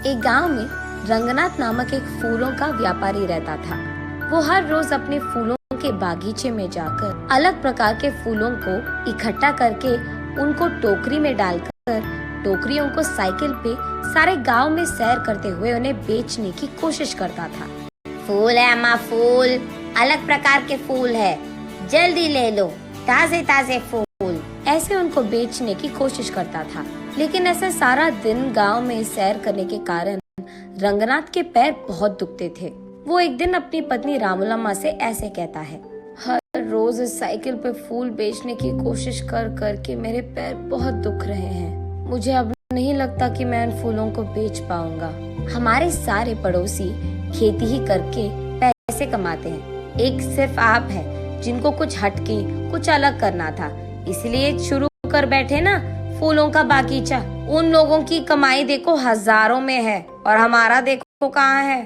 एक गांव में रंगनाथ नामक एक फूलों का व्यापारी रहता था। वो हर रोज अपने फूलों के बागीचे में जाकर अलग प्रकार के फूलों को इकट्ठा करके उनको टोकरी में डालकर टोकरियों को साइकिल पे सारे गांव में सैर करते हुए उन्हें बेचने की कोशिश करता था। फूल है अम्मा, फूल, अलग प्रकार के फूल है, जल्दी ले लो, ताजे ताजे फूल। ऐसे उनको बेचने की कोशिश करता था, लेकिन ऐसे सारा दिन गांव में सैर करने के कारण रंगनाथ के पैर बहुत दुखते थे। वो एक दिन अपनी पत्नी रामुलम्मा से ऐसे कहता है, हर रोज इस साइकिल पे फूल बेचने की कोशिश कर कर के मेरे पैर बहुत दुख रहे हैं। मुझे अब नहीं लगता कि मैं उन फूलों को बेच पाऊंगा। हमारे सारे पड़ोसी खेती ही करके पैसे कमाते हैं, एक सिर्फ आप हैं जिनको कुछ हटके कुछ अलग करना था, इसलिए शुरू कर बैठे ना फूलों का बागीचा। उन लोगों की कमाई देखो हजारों में है और हमारा देखो कहाँ है।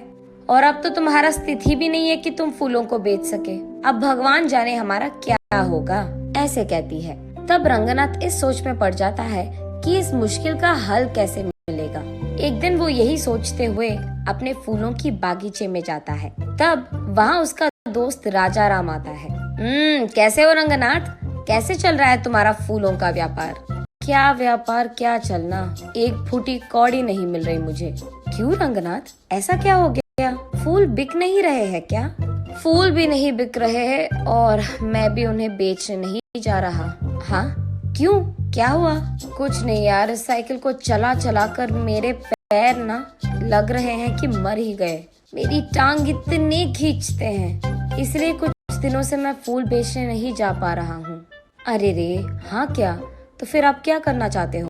और अब तो तुम्हारा स्थिति भी नहीं है कि तुम फूलों को बेच सके। अब भगवान जाने हमारा क्या होगा, ऐसे कहती है। तब रंगनाथ इस सोच में पड़ जाता है कि इस मुश्किल का हल कैसे मिलेगा। एक दिन वो यही सोचते हुए अपने फूलों की बागीचे में जाता है। तब वहाँ उसका दोस्त राजा राम आता है। कैसे हो रंगनाथ, कैसे चल रहा है तुम्हारा फूलों का व्यापार? क्या व्यापार, क्या चलना, एक फूटी कौड़ी नहीं मिल रही मुझे। क्यों रंगनाथ, ऐसा क्या हो गया? फूल बिक नहीं रहे हैं क्या? फूल भी नहीं बिक रहे हैं और मैं भी उन्हें बेचने नहीं जा रहा। हाँ, क्यों, क्या हुआ? कुछ नहीं यार, इस साइकिल को चला चला कर मेरे पैर ना लग रहे हैं कि मर ही गए। मेरी टांग इतने खींचते हैं, इसलिए कुछ दिनों से मैं फूल बेचने नहीं जा पा रहा हूँ। अरे रे, हाँ क्या? तो फिर आप क्या करना चाहते हो?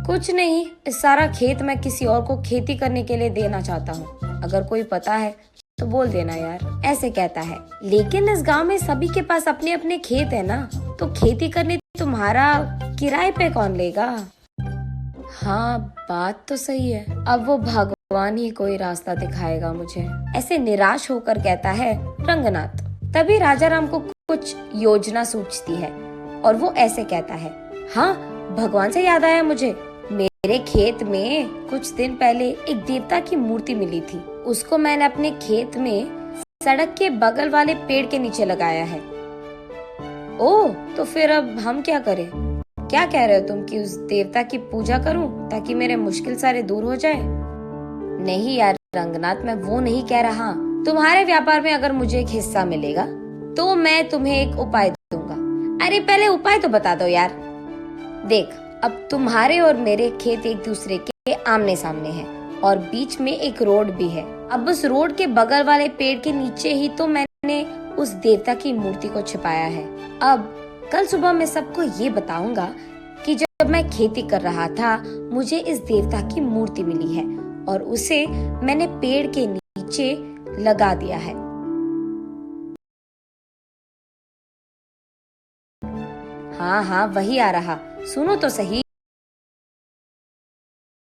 कुछ नहीं, इस सारा खेत मैं किसी और को खेती करने के लिए देना चाहता हूँ। अगर कोई पता है तो बोल देना यार, ऐसे कहता है। लेकिन इस गांव में सभी के पास अपने अपने खेत है ना, तो खेती करने तुम्हारा किराए पे कौन लेगा? हाँ, बात तो सही है। अब वो भगवान ही कोई रास्ता दिखाएगा मुझे, ऐसे निराश होकर कहता है रंगनाथ। तभी राजा राम को कुछ योजना सूझती है और वो ऐसे कहता है, हाँ, भगवान से याद आया मुझे, मेरे खेत में कुछ दिन पहले एक देवता की मूर्ति मिली थी। उसको मैंने अपने खेत में सड़क के बगल वाले पेड़ के नीचे लगाया है। ओह, तो फिर अब हम क्या करें? क्या कह रहे हो तुम कि उस देवता की पूजा करूं ताकि मेरे मुश्किल सारे दूर हो जाए? नहीं यार रंगनाथ, मैं वो नहीं कह रहा। तुम्हारे व्यापार में अगर मुझे एक हिस्सा मिलेगा तो मैं तुम्हें एक उपाय दूंगा। अरे पहले उपाय तो बता दो यार। देख, अब तुम्हारे और मेरे खेत एक दूसरे के आमने सामने हैं और बीच में एक रोड भी है। अब उस रोड के बगल वाले पेड़ के नीचे ही तो मैंने उस देवता की मूर्ति को छिपाया है। अब कल सुबह मैं सबको ये बताऊंगा कि जब मैं खेती कर रहा था मुझे इस देवता की मूर्ति मिली है और उसे मैंने पेड़ के नीचे लगा दिया है। हाँ हाँ, वही आ रहा, सुनो तो सही।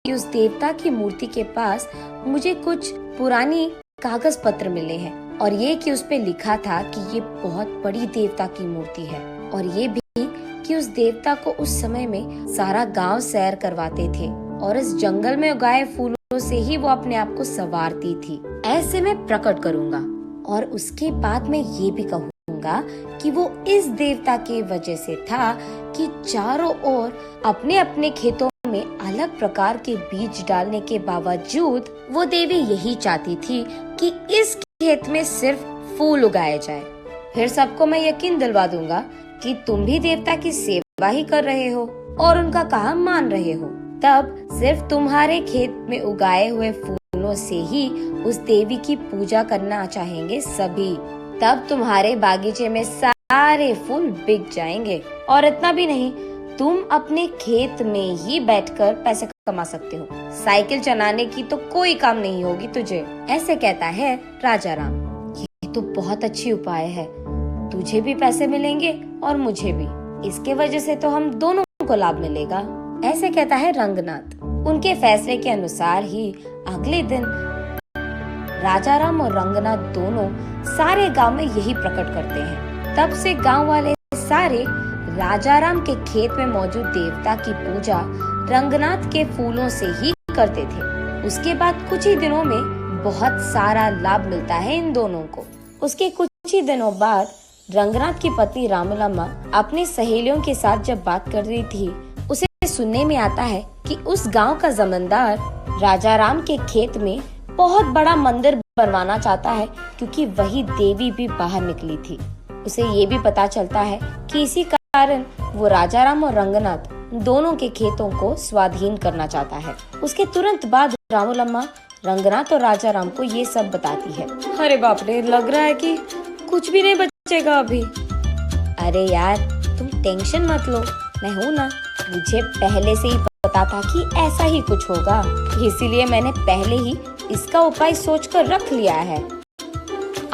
उस देवता की मूर्ति के पास मुझे कुछ पुरानी कागज पत्र मिले हैं और ये कि उस पे लिखा था कि ये बहुत बड़ी देवता की मूर्ति है और ये भी कि उस देवता को उस समय में सारा गांव सैर करवाते थे और इस जंगल में उगाए फूलों से ही वो अपने आप को संवारती थी। ऐसे मैं प्रकट करूंगा और उसके बाद मैं ये भी कहूंगा कि वो इस देवता के वजह से था कि चारों ओर अपने अपने खेतों में अलग प्रकार के बीज डालने के बावजूद वो देवी यही चाहती थी कि इस खेत में सिर्फ फूल उगाए जाए। फिर सबको मैं यकीन दिलवा दूंगा कि तुम भी देवता की सेवा ही कर रहे हो और उनका काम मान रहे हो। तब सिर्फ तुम्हारे खेत में उगाए हुए फूलों से ही उस देवी की पूजा करना चाहेंगे सभी। तब तुम्हारे बागीचे में सारे फूल बिक जाएंगे और इतना भी नहीं, तुम अपने खेत में ही बैठकर पैसे कमा सकते हो। साइकिल चलाने की तो कोई काम नहीं होगी तुझे, ऐसे कहता है राजा राम। ये तो बहुत अच्छी उपाय है, तुझे भी पैसे मिलेंगे और मुझे भी, इसके वजह से तो हम दोनों को लाभ मिलेगा, ऐसे कहता है रंगनाथ। उनके फैसले के अनुसार ही अगले दिन राजा राम और रंगनाथ दोनों सारे गांव में यही प्रकट करते हैं। तब से गांव वाले सारे राजा राम के खेत में मौजूद देवता की पूजा रंगनाथ के फूलों से ही करते थे उसके बाद कुछ ही दिनों में बहुत सारा लाभ मिलता है इन दोनों को। उसके कुछ ही दिनों बाद रंगनाथ की पत्नी रामलम्मा अपनी सहेलियों के साथ जब बात कर रही थी, उसे सुनने में आता है कि उस गांव का जमींदार राजा राम के खेत में बहुत बड़ा मंदिर बनवाना चाहता है, क्योंकि वही देवी भी बाहर निकली थी। उसे ये भी पता चलता है कि इसी कारण वो राजा राम और रंगनाथ दोनों के खेतों को स्वाधीन करना चाहता है। उसके तुरंत बाद रामलम्मा रंगनाथ और राजा राम को ये सब बताती है। अरे बाप रे, लग रहा है कि कुछ भी नहीं बचेगा अभी। अरे यार, तुम टेंशन मत लो, मैं हूँ ना। मुझे पहले से ही पता था कि ऐसा ही कुछ होगा, इसीलिए मैंने पहले ही इसका उपाय सोचकर रख लिया है।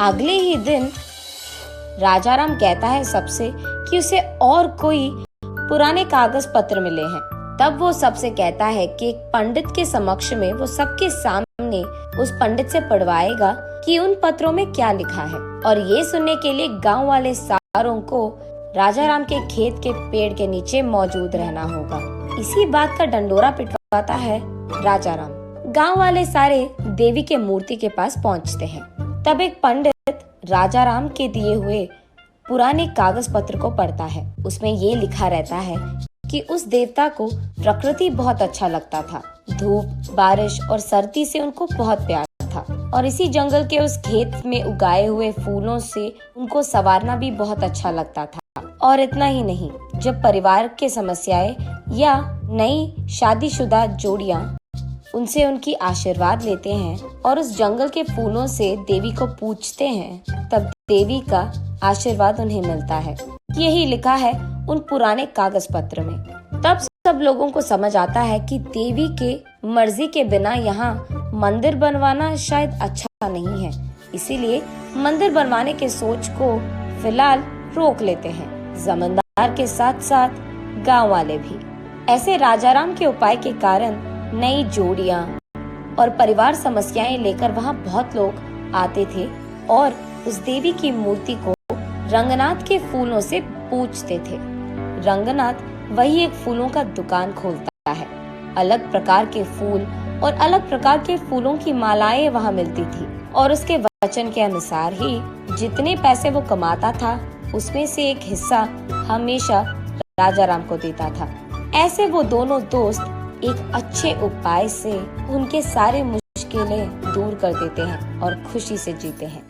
अगले ही दिन राजा राम कहता है सबसे कि उसे और कोई पुराने कागज पत्र मिले हैं। तब वो सबसे कहता है कि एक पंडित के समक्ष में वो सबके सामने उस पंडित से पढ़वाएगा कि उन पत्रों में क्या लिखा है। और ये सुनने के लिए गांव वाले सारों को राजा राम के खेत के पेड़ के नीचे मौजूद रहना होगा। इसी बात का डंडोरा पिटवाता है राजा राम। गांव वाले सारे देवी के मूर्ति के पास पहुंचते हैं। तब एक पंडित राजा राम के दिए हुए पुराने कागज पत्र को पढ़ता है। उसमें ये लिखा रहता है कि उस देवता को प्रकृति बहुत अच्छा लगता था। धूप, बारिश और सर्दी से उनको बहुत प्यार था, और इसी जंगल के उस खेत में उगाए हुए फूलों से उनको संवारना भी बहुत अच्छा लगता था। और इतना ही नहीं, जब परिवार के समस्याएं या नई शादीशुदा जोड़ियां उनसे उनकी आशीर्वाद लेते हैं और उस जंगल के फूलों से देवी को पूजते हैं, तब देवी का आशीर्वाद उन्हें मिलता है। यही लिखा है उन पुराने कागज पत्र में। तब सब लोगों को समझ आता है कि देवी के मर्जी के बिना यहाँ मंदिर बनवाना शायद अच्छा नहीं है, इसीलिए मंदिर बनवाने के सोच को फिलहाल रोक लेते हैं, जमींदार के साथ साथ गांव वाले भी। ऐसे राजा राम के उपाय के कारण नई जोड़ियां और परिवार समस्याएं लेकर वहां बहुत लोग आते थे और उस देवी की मूर्ति को रंगनाथ के फूलों से पूजते थे। रंगनाथ वही एक फूलों का दुकान खोलता है। अलग प्रकार के फूल और अलग प्रकार के फूलों की मालाएं वहां मिलती थी, और उसके वचन के अनुसार ही जितने पैसे वो कमाता था उसमें से एक हिस्सा हमेशा राजा राम को देता था। ऐसे वो दोनों दोस्त एक अच्छे उपाय से उनके सारे मुश्किलें दूर कर देते हैं और खुशी से जीते हैं।